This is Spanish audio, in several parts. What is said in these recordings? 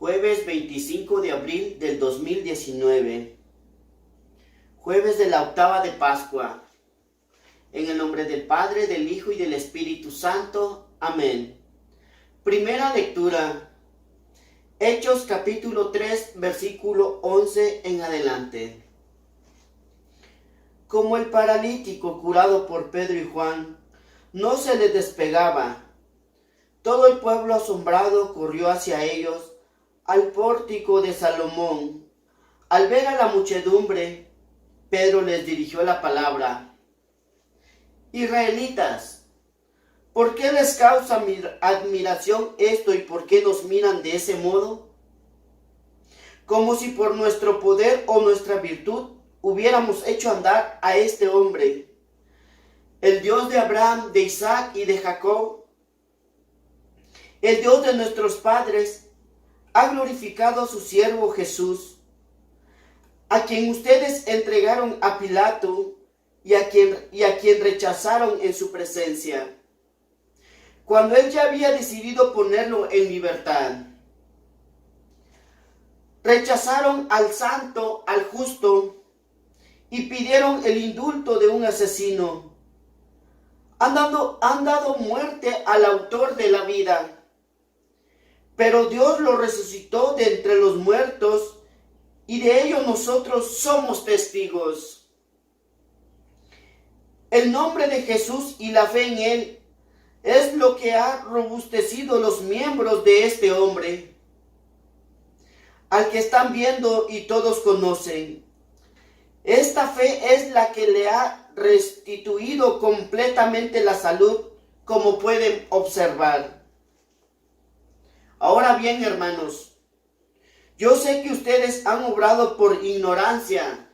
Jueves 25 de abril del 2019. Jueves de la octava de Pascua. En el nombre del Padre, del Hijo y del Espíritu Santo. Amén. Primera lectura. Hechos capítulo 3, versículo 11 en adelante. Como el paralítico curado por Pedro y Juan no se le despegaba, todo el pueblo asombrado corrió hacia ellos al pórtico de Salomón. Al ver a la muchedumbre, Pedro les dirigió la palabra. Israelitas, ¿por qué les causa admiración esto y por qué nos miran de ese modo? Como si por nuestro poder o nuestra virtud hubiéramos hecho andar a este hombre. El Dios de Abraham, de Isaac y de Jacob, el Dios de nuestros padres, ha glorificado a su siervo Jesús, a quien ustedes entregaron a Pilato y a quien rechazaron en su presencia, cuando él ya había decidido ponerlo en libertad. Rechazaron al santo, al justo, y pidieron el indulto de un asesino. Han dado muerte al autor de la vida. Pero Dios lo resucitó de entre los muertos, y de ello nosotros somos testigos. El nombre de Jesús y la fe en él es lo que ha robustecido los miembros de este hombre, al que están viendo y todos conocen. Esta fe es la que le ha restituido completamente la salud, como pueden observar. Ahora bien, hermanos, yo sé que ustedes han obrado por ignorancia,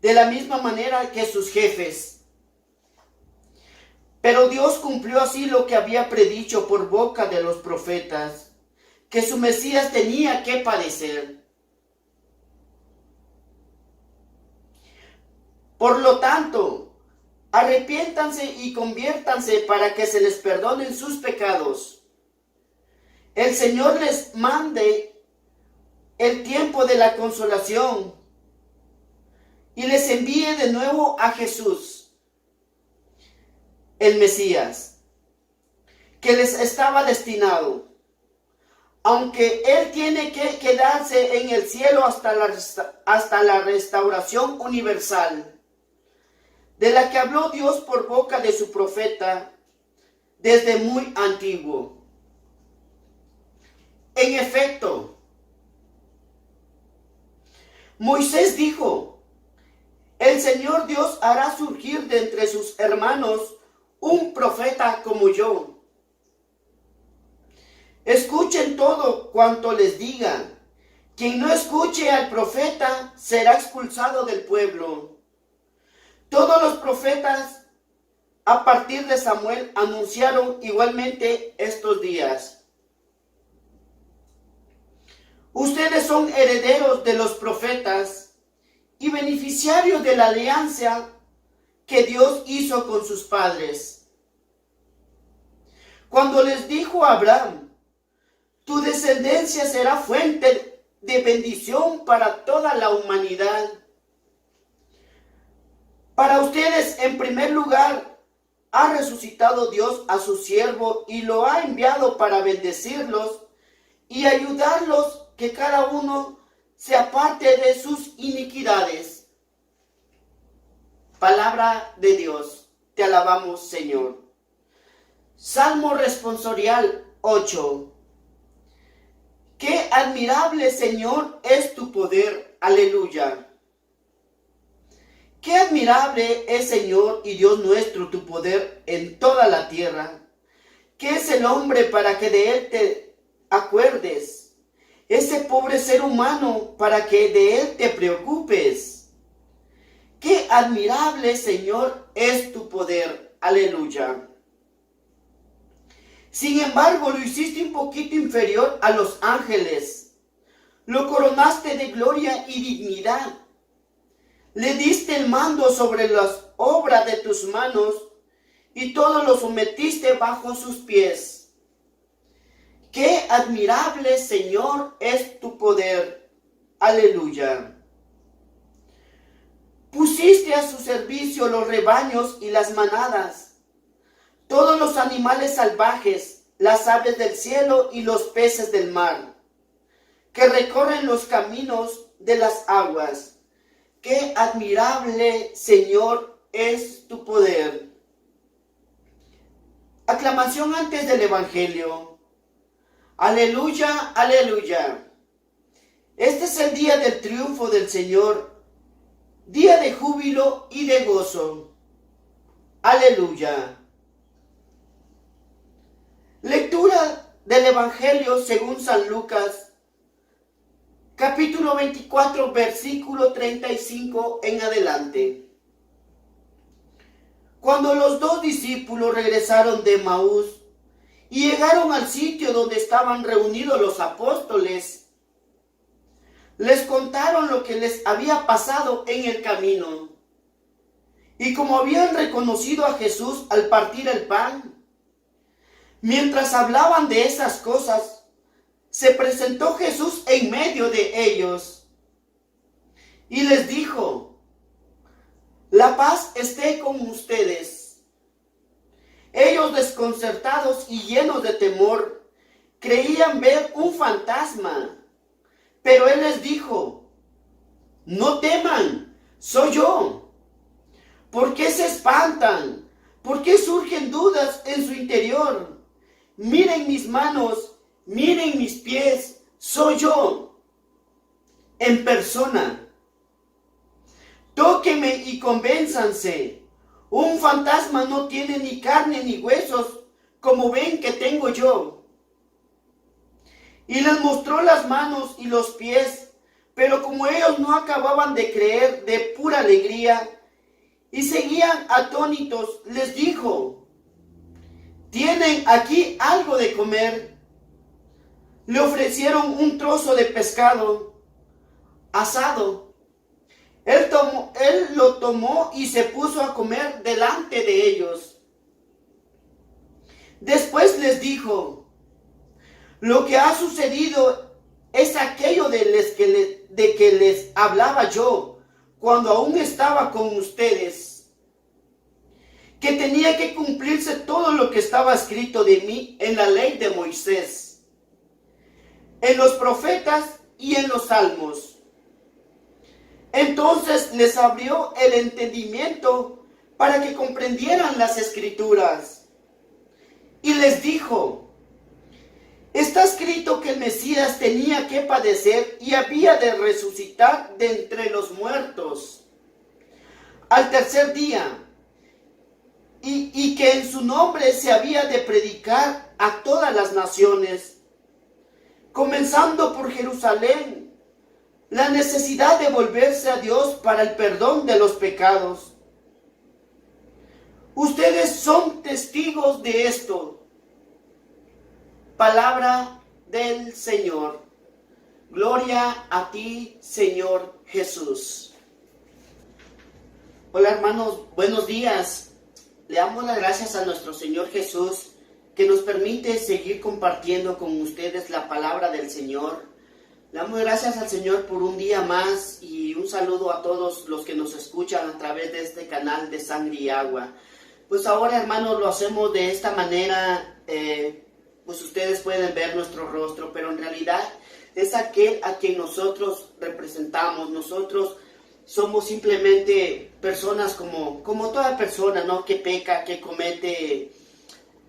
de la misma manera que sus jefes. Pero Dios cumplió así lo que había predicho por boca de los profetas, que su Mesías tenía que padecer. Por lo tanto, arrepiéntanse y conviértanse para que se les perdonen sus pecados. El Señor les mande el tiempo de la consolación y les envíe de nuevo a Jesús, el Mesías, que les estaba destinado, aunque Él tiene que quedarse en el cielo hasta la restauración universal, de la que habló Dios por boca de su profeta desde muy antiguo. En efecto, Moisés dijo: el Señor Dios hará surgir de entre sus hermanos un profeta como yo. Escuchen todo cuanto les diga. Quien no escuche al profeta será expulsado del pueblo. Todos los profetas, a partir de Samuel, anunciaron igualmente estos días. Ustedes son herederos de los profetas y beneficiarios de la alianza que Dios hizo con sus padres. Cuando les dijo a Abraham: tu descendencia será fuente de bendición para toda la humanidad. Para ustedes, en primer lugar, ha resucitado Dios a su siervo y lo ha enviado para bendecirlos y ayudarlos que cada uno se aparte de sus iniquidades. Palabra de Dios. Te alabamos, Señor. Salmo responsorial 8. Qué admirable, Señor, es tu poder. Aleluya. Qué admirable es, Señor y Dios nuestro, tu poder en toda la tierra. ¿Qué es el hombre para que de él te acuerdes? Ese pobre ser humano para que de él te preocupes. Qué admirable, Señor, es tu poder. Aleluya. Sin embargo, lo hiciste un poquito inferior a los ángeles. Lo coronaste de gloria y dignidad. Le diste el mando sobre las obras de tus manos y todo lo sometiste bajo sus pies. Qué admirable, Señor, es tu poder. Aleluya. Pusiste a su servicio los rebaños y las manadas, todos los animales salvajes, las aves del cielo y los peces del mar, que recorren los caminos de las aguas. Qué admirable, Señor, es tu poder. Aclamación antes del Evangelio. Aleluya, aleluya. Este es el día del triunfo del Señor, día de júbilo y de gozo. Aleluya. Lectura del Evangelio según San Lucas, capítulo 24, versículo 35 en adelante. Cuando los dos discípulos regresaron de Emaús y llegaron al sitio donde estaban reunidos los apóstoles, les contaron lo que les había pasado en el camino. Y como habían reconocido a Jesús al partir el pan, mientras hablaban de esas cosas, se presentó Jesús en medio de ellos y les dijo: la paz esté con ustedes. Ellos, desconcertados y llenos de temor, creían ver un fantasma. Pero él les dijo: no teman, soy yo. ¿Por qué se espantan? ¿Por qué surgen dudas en su interior? Miren mis manos, miren mis pies, soy yo, en persona. Tóquenme y convénzanse. Un fantasma no tiene ni carne ni huesos, como ven que tengo yo. Y les mostró las manos y los pies, pero como ellos no acababan de creer de pura alegría y seguían atónitos, les dijo: ¿tienen aquí algo de comer? Le ofrecieron un trozo de pescado asado. Él lo tomó y se puso a comer delante de ellos. Después les dijo: lo que ha sucedido es aquello de que les hablaba yo cuando aún estaba con ustedes, que tenía que cumplirse todo lo que estaba escrito de mí en la ley de Moisés, en los profetas y en los salmos. Entonces les abrió el entendimiento para que comprendieran las escrituras. Y les dijo: está escrito que el Mesías tenía que padecer y había de resucitar de entre los muertos al tercer día, y que en su nombre se había de predicar a todas las naciones, comenzando por Jerusalén, la necesidad de volverse a Dios para el perdón de los pecados. Ustedes son testigos de esto. Palabra del Señor. Gloria a ti, Señor Jesús. Hola hermanos, buenos días. Le damos las gracias a nuestro Señor Jesús, que nos permite seguir compartiendo con ustedes la palabra del Señor. Le damos gracias al Señor por un día más y un saludo a todos los que nos escuchan a través de este canal de Sangre y Agua. Pues ahora, hermanos, lo hacemos de esta manera. Pues ustedes pueden ver nuestro rostro, pero en realidad es aquel a quien nosotros representamos. Nosotros somos simplemente personas como toda persona, ¿no? Que peca, que comete,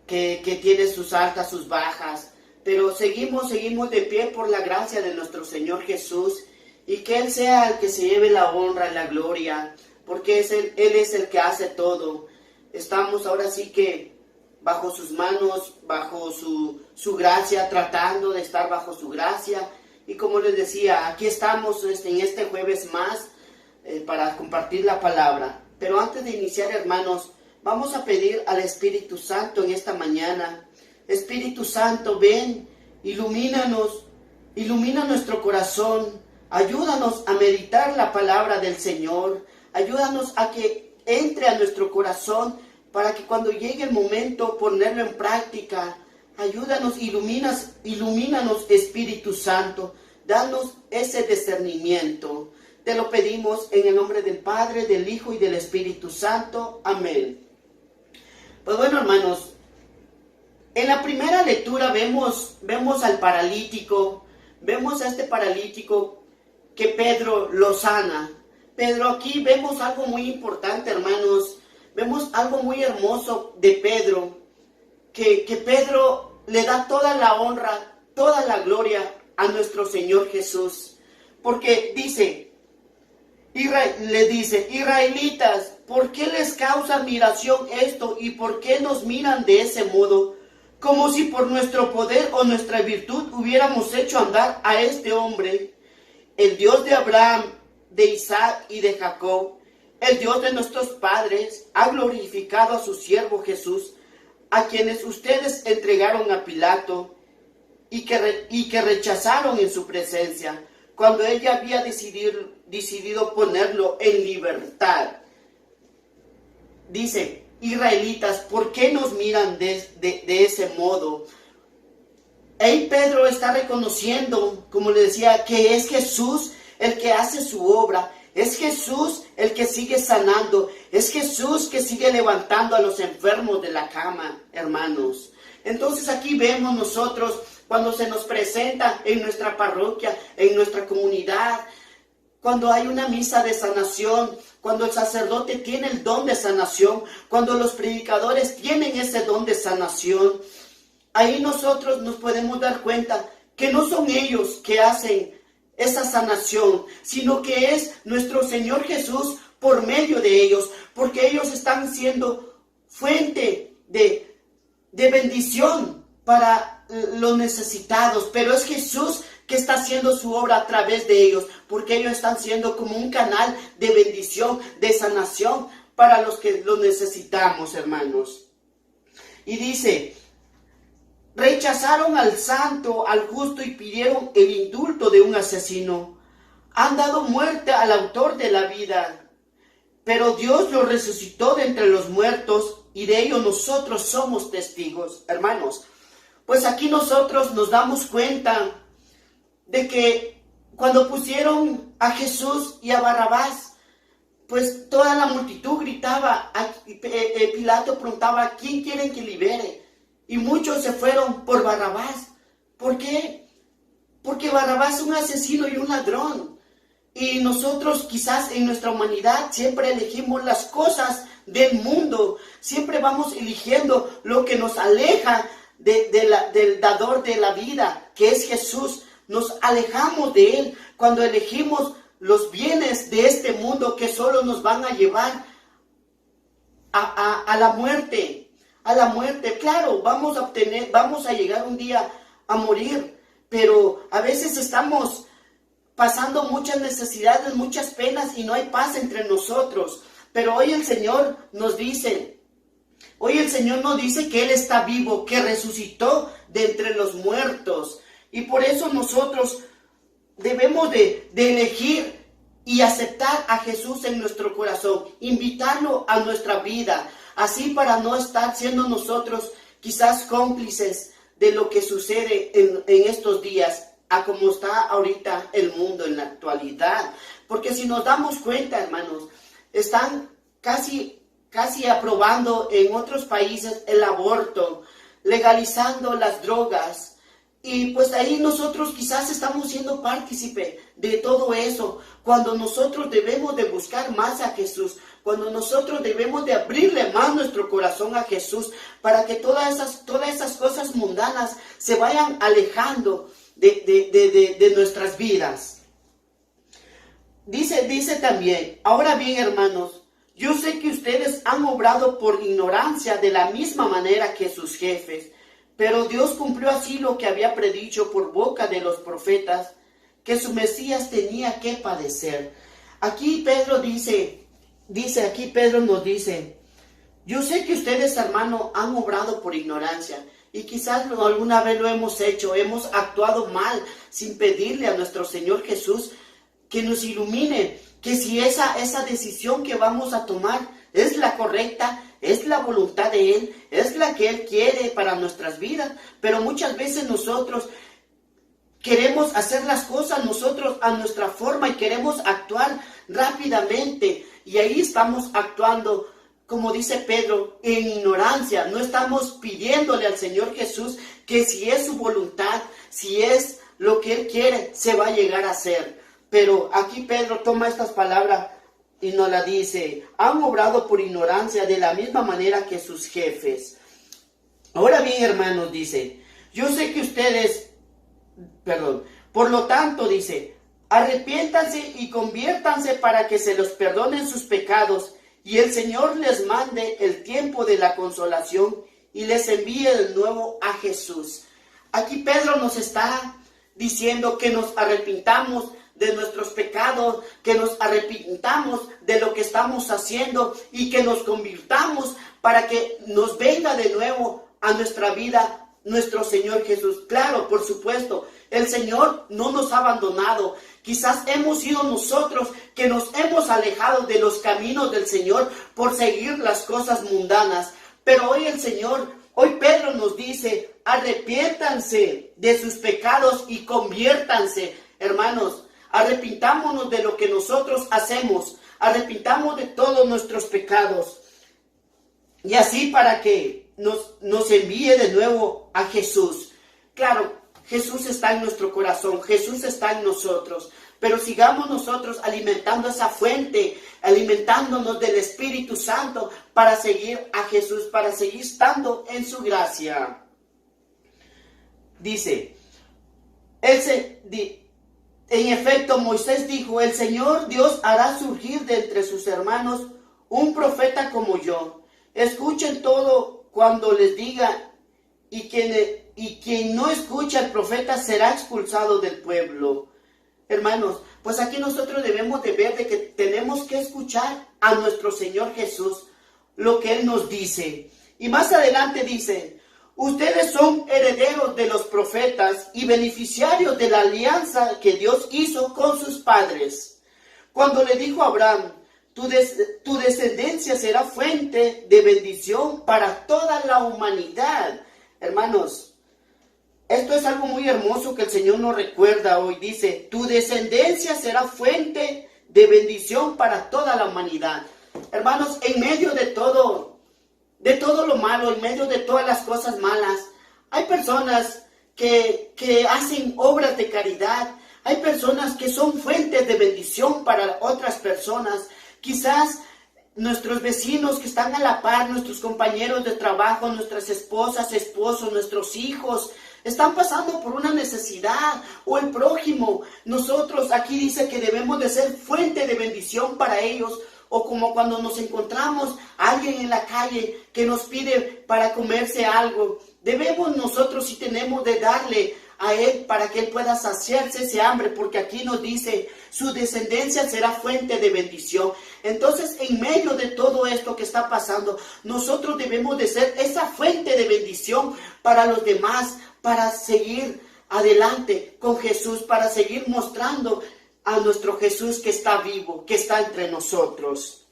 que tiene sus altas, sus bajas, pero seguimos de pie por la gracia de nuestro Señor Jesús, y que Él sea el que se lleve la honra y la gloria, porque Él es el que hace todo. Estamos ahora sí que bajo sus manos, bajo su gracia, tratando de estar bajo su gracia. Y como les decía, aquí estamos en este jueves más para compartir la palabra. Pero antes de iniciar, hermanos, vamos a pedir al Espíritu Santo en esta mañana. Espíritu Santo, ven, ilumínanos, ilumina nuestro corazón, ayúdanos a meditar la palabra del Señor, ayúdanos a que entre a nuestro corazón, para que cuando llegue el momento ponerlo en práctica, ayúdanos, ilumínanos, Espíritu Santo. Danos ese discernimiento. Te lo pedimos en el nombre del Padre, del Hijo y del Espíritu Santo. Amén. Pues bueno, hermanos, en la primera lectura vemos al paralítico, vemos a este paralítico que Pedro lo sana. Pero aquí vemos algo muy importante, hermanos. Vemos algo muy hermoso de Pedro, que Pedro le da toda la honra, toda la gloria a nuestro Señor Jesús. Porque le dice, israelitas, ¿por qué les causa admiración esto y por qué nos miran de ese modo? Como si por nuestro poder o nuestra virtud hubiéramos hecho andar a este hombre. El Dios de Abraham, de Isaac y de Jacob, el Dios de nuestros padres, ha glorificado a su siervo Jesús, a quienes ustedes entregaron a Pilato y que rechazaron en su presencia, cuando él ya había decidido ponerlo en libertad. Dice, israelitas, ¿por qué nos miran de ese modo? Ahí Pedro está reconociendo, como le decía, que es Jesús el que hace su obra. Es Jesús el que sigue sanando. Es Jesús que sigue levantando a los enfermos de la cama, hermanos. Entonces aquí vemos nosotros, cuando se nos presenta en nuestra parroquia, en nuestra comunidad, cuando hay una misa de sanación, cuando el sacerdote tiene el don de sanación, cuando los predicadores tienen ese don de sanación, ahí nosotros nos podemos dar cuenta que no son ellos que hacen esa sanación, sino que es nuestro Señor Jesús por medio de ellos, porque ellos están siendo fuente de bendición para los necesitados, pero es Jesús que está haciendo su obra a través de ellos, porque ellos están siendo como un canal de bendición, de sanación para los que lo necesitamos, hermanos. Y dice, rechazaron al santo, al justo y pidieron el indulto de un asesino. Han dado muerte al autor de la vida, pero Dios lo resucitó de entre los muertos y de ello nosotros somos testigos, hermanos. Pues aquí nosotros nos damos cuenta de que cuando pusieron a Jesús y a Barrabás, pues toda la multitud gritaba, Pilato preguntaba, ¿quién quieren que libere? Y muchos se fueron por Barrabás. ¿Por qué? Porque Barrabás es un asesino y un ladrón. Y nosotros quizás en nuestra humanidad siempre elegimos las cosas del mundo. Siempre vamos eligiendo lo que nos aleja del dador de la vida, que es Jesús. Nos alejamos de Él cuando elegimos los bienes de este mundo que solo nos van a llevar a la muerte. A la muerte, claro, vamos a llegar un día a morir, pero a veces estamos pasando muchas necesidades, muchas penas y no hay paz entre nosotros. Pero hoy el Señor nos dice que Él está vivo, que resucitó de entre los muertos. Y por eso nosotros debemos de elegir y aceptar a Jesús en nuestro corazón, invitarlo a nuestra vida, así para no estar siendo nosotros quizás cómplices de lo que sucede en estos días, a como está ahorita el mundo en la actualidad. Porque si nos damos cuenta, hermanos, están casi aprobando en otros países el aborto, legalizando las drogas. Y pues ahí nosotros quizás estamos siendo partícipe de todo eso, cuando nosotros debemos de buscar más a Jesús, cuando nosotros debemos de abrirle más nuestro corazón a Jesús, para que todas esas cosas mundanas se vayan alejando de nuestras vidas. Dice también, ahora bien, hermanos, yo sé que ustedes han obrado por ignorancia de la misma manera que sus jefes, pero Dios cumplió así lo que había predicho por boca de los profetas, que su Mesías tenía que padecer. Aquí Pedro nos dice, yo sé que ustedes, hermano, han obrado por ignorancia, y quizás alguna vez lo hemos hecho, hemos actuado mal, sin pedirle a nuestro Señor Jesús que nos ilumine, que si esa decisión que vamos a tomar es la correcta, es la voluntad de Él, es la que Él quiere para nuestras vidas. Pero muchas veces nosotros queremos hacer las cosas nosotros a nuestra forma y queremos actuar rápidamente. Y ahí estamos actuando, como dice Pedro, en ignorancia. No estamos pidiéndole al Señor Jesús que si es su voluntad, si es lo que Él quiere, se va a llegar a hacer. Pero aquí Pedro toma estas palabras y nos la dice: han obrado por ignorancia de la misma manera que sus jefes. Ahora bien, hermanos, dice, yo sé que ustedes, por lo tanto, dice, arrepiéntanse y conviértanse para que se los perdonen sus pecados y el Señor les mande el tiempo de la consolación y les envíe de nuevo a Jesús. Aquí Pedro nos está diciendo que nos arrepintamos de nuestros pecados, que nos arrepintamos de lo que estamos haciendo y que nos convirtamos para que nos venga de nuevo a nuestra vida nuestro Señor Jesús. Claro, por supuesto, el Señor no nos ha abandonado. Quizás hemos sido nosotros que nos hemos alejado de los caminos del Señor por seguir las cosas mundanas. Pero hoy Pedro nos dice, arrepiéntanse de sus pecados y conviértanse. Hermanos, arrepintámonos de lo que nosotros hacemos. Arrepintamos de todos nuestros pecados. Y así para que nos envíe de nuevo a Jesús. Claro, Jesús está en nuestro corazón, Jesús está en nosotros, pero sigamos nosotros alimentando esa fuente, alimentándonos del Espíritu Santo para seguir a Jesús, para seguir estando en su gracia. Dice, en efecto, Moisés dijo, el Señor Dios hará surgir de entre sus hermanos un profeta como yo. Escuchen todo cuando les diga, y quien no escucha al profeta será expulsado del pueblo. Hermanos, pues aquí nosotros debemos de ver de que tenemos que escuchar a nuestro Señor Jesús, lo que Él nos dice. Y más adelante dice, ustedes son herederos de los profetas y beneficiarios de la alianza que Dios hizo con sus padres. Cuando le dijo a Abraham, tu descendencia será fuente de bendición para toda la humanidad. Hermanos, esto es algo muy hermoso que el Señor nos recuerda hoy. Dice, tu descendencia será fuente de bendición para toda la humanidad. Hermanos, en medio de todo lo malo, en medio de todas las cosas malas, hay personas que hacen obras de caridad. Hay personas que son fuentes de bendición para otras personas. Quizás nuestros vecinos que están a la par, nuestros compañeros de trabajo, nuestras esposas, esposos, nuestros hijos, están pasando por una necesidad, o el prójimo. Nosotros aquí dice que debemos de ser fuente de bendición para ellos, o como cuando nos encontramos a alguien en la calle que nos pide para comerse algo, debemos nosotros, si tenemos, de darle a Él para que Él pueda saciarse ese hambre, porque aquí nos dice, su descendencia será fuente de bendición. Entonces, en medio de todo esto que está pasando, nosotros debemos de ser esa fuente de bendición para los demás, para seguir adelante con Jesús, para seguir mostrando a nuestro Jesús que está vivo, que está entre nosotros.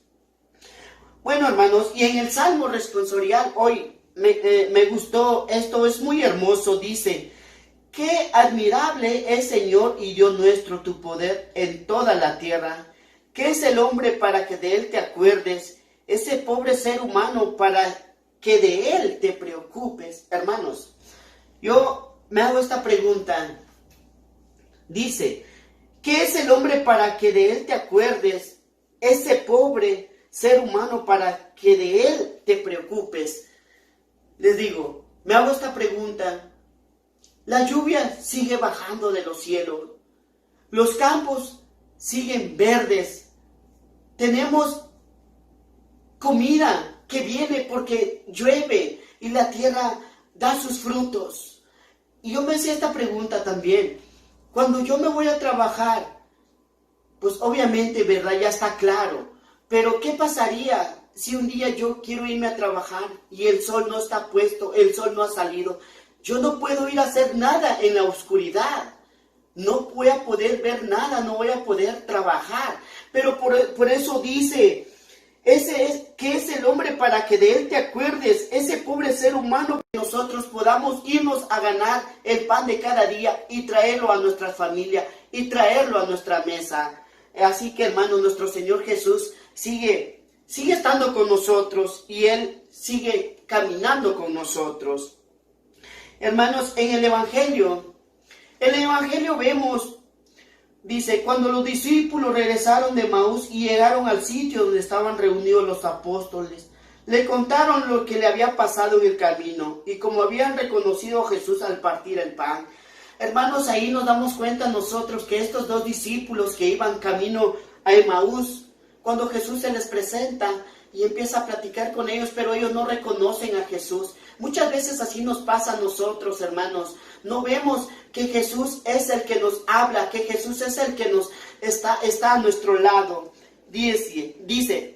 Bueno, hermanos, y en el Salmo responsorial hoy me gustó esto, es muy hermoso, dice, qué admirable es, Señor y Dios nuestro, tu poder en toda la tierra. ¿Qué es el hombre para que de él te acuerdes? Ese pobre ser humano para que de él te preocupes. Hermanos, yo me hago esta pregunta. Dice, ¿qué es el hombre para que de él te acuerdes? Ese pobre ser humano para que de él te preocupes. Les digo, me hago esta pregunta. La lluvia sigue bajando de los cielos. Los campos siguen verdes. Tenemos comida que viene porque llueve y la tierra da sus frutos. Y yo me hacía esta pregunta también. Cuando yo me voy a trabajar, pues obviamente, ¿verdad? Ya está claro. Pero ¿qué pasaría si un día yo quiero irme a trabajar y el sol no está puesto, el sol no ha salido? Yo no puedo ir a hacer nada en la oscuridad. No voy a poder ver nada, no voy a poder trabajar. Pero por eso dice, ¿Qué es el hombre para que de él te acuerdes? Ese pobre ser humano, que nosotros podamos irnos a ganar el pan de cada día y traerlo a nuestra familia y traerlo a nuestra mesa. Así que, hermano, nuestro Señor Jesús sigue estando con nosotros y Él sigue caminando con nosotros. Hermanos, en el Evangelio vemos, dice, cuando los discípulos regresaron de Maús y llegaron al sitio donde estaban reunidos los apóstoles, le contaron lo que le había pasado en el camino y cómo habían reconocido a Jesús al partir el pan. Hermanos, ahí nos damos cuenta nosotros que estos dos discípulos que iban camino a Emaús, cuando Jesús se les presenta y empieza a platicar con ellos, pero ellos no reconocen a Jesús. Muchas veces así nos pasa a nosotros, hermanos. No vemos que Jesús es el que nos habla, que Jesús es el que nos está a nuestro lado. Dice,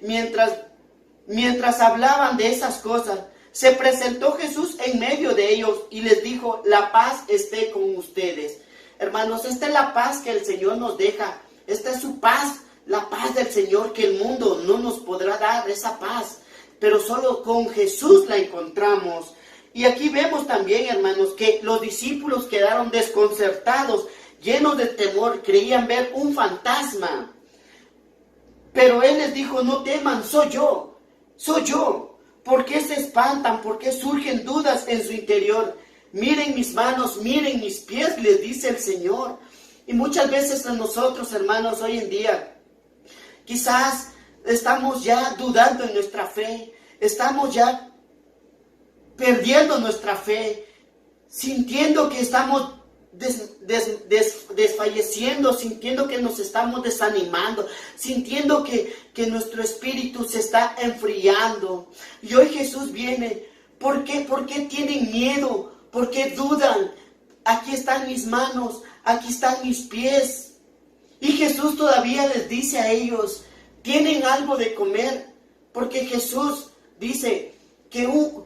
mientras hablaban de esas cosas, se presentó Jesús en medio de ellos y les dijo, la paz esté con ustedes. Hermanos, esta es la paz que el Señor nos deja. Esta es su paz, la paz del Señor, que el mundo no nos podrá dar esa paz. Pero solo con Jesús la encontramos. Y aquí vemos también, hermanos, que los discípulos quedaron desconcertados, llenos de temor, creían ver un fantasma. Pero Él les dijo, no teman, soy yo. ¿Por qué se espantan? ¿Por qué surgen dudas en su interior? Miren mis manos, miren mis pies, les dice el Señor. Y muchas veces a nosotros, hermanos, hoy en día, quizás estamos ya dudando en nuestra fe, estamos ya perdiendo nuestra fe, sintiendo que estamos desfalleciendo, sintiendo que nos estamos desanimando, sintiendo que nuestro espíritu se está enfriando. Y hoy Jesús viene. ¿Por qué tienen miedo? ¿Por qué dudan? Aquí están mis manos, aquí están mis pies. Y Jesús todavía les dice a ellos, ¿tienen algo de comer? Porque Jesús dice que un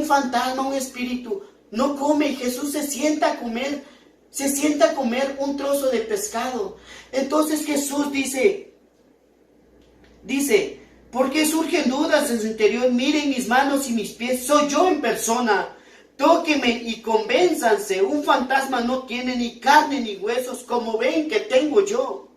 fantasma, un espíritu, no come. Jesús se sienta a comer un trozo de pescado. Entonces Jesús dice, ¿por qué surgen dudas en su interior? Miren mis manos y mis pies, soy yo en persona. Tóquenme y convénzanse. Un fantasma no tiene ni carne ni huesos, como ven que tengo yo.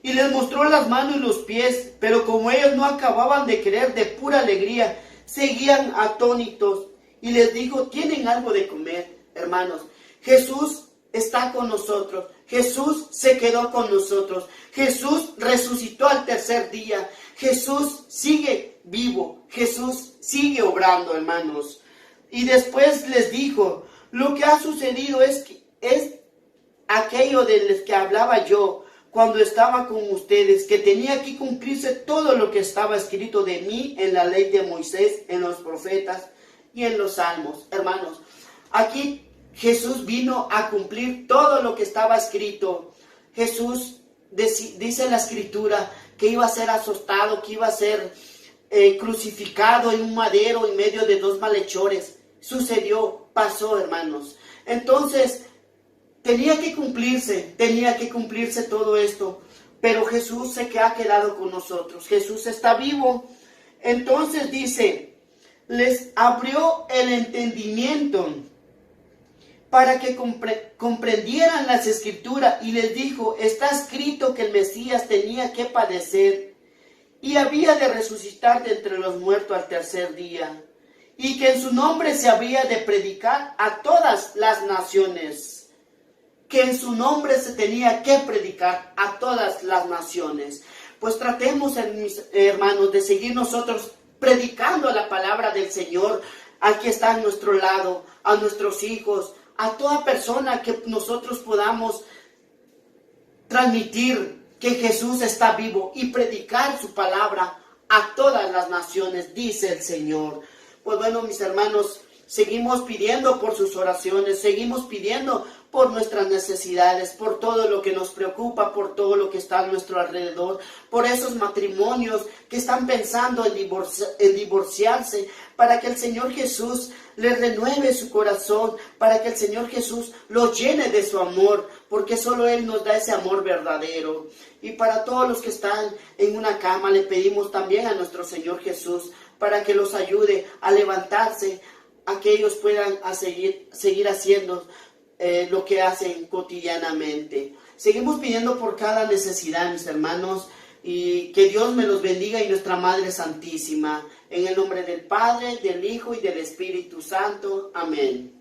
Y les mostró las manos y los pies, pero como ellos no acababan de creer de pura alegría, seguían atónitos. Y les dijo, ¿tienen algo de comer? Hermanos, Jesús está con nosotros. Jesús se quedó con nosotros. Jesús resucitó al tercer día. Jesús sigue vivo. Jesús sigue obrando, hermanos. Y después les dijo, lo que ha sucedido es aquello de los que hablaba yo cuando estaba con ustedes, que tenía que cumplirse todo lo que estaba escrito de mí en la ley de Moisés, en los profetas y en los salmos. Hermanos, aquí Jesús vino a cumplir todo lo que estaba escrito. Jesús dice en la escritura que iba a ser azotado, que iba a ser crucificado en un madero en medio de dos malhechores. Sucedió, pasó, hermanos. Entonces, tenía que cumplirse todo esto. Pero Jesús se ha quedado con nosotros. Jesús está vivo. Entonces dice, les abrió el entendimiento para que comprendieran las escrituras y les dijo, está escrito que el Mesías tenía que padecer y había de resucitar de entre los muertos al tercer día, y que en su nombre se había de predicar a todas las naciones. Que en su nombre se tenía que predicar a todas las naciones. Pues tratemos, mis hermanos, de seguir nosotros predicando la palabra del Señor. Aquí está a nuestro lado, a nuestros hijos, a toda persona que nosotros podamos transmitir que Jesús está vivo y predicar su palabra a todas las naciones, dice el Señor. Pues bueno, mis hermanos, seguimos pidiendo por sus oraciones, seguimos pidiendo por nuestras necesidades, por todo lo que nos preocupa, por todo lo que está a nuestro alrededor, por esos matrimonios que están pensando en divorciarse, para que el Señor Jesús les renueve su corazón, para que el Señor Jesús los llene de su amor, porque solo Él nos da ese amor verdadero. Y para todos los que están en una cama, le pedimos también a nuestro Señor Jesús para que los ayude a levantarse, a que ellos puedan seguir haciendo lo que hacen cotidianamente. Seguimos pidiendo por cada necesidad, mis hermanos, y que Dios me los bendiga y nuestra Madre Santísima. En el nombre del Padre, del Hijo y del Espíritu Santo. Amén.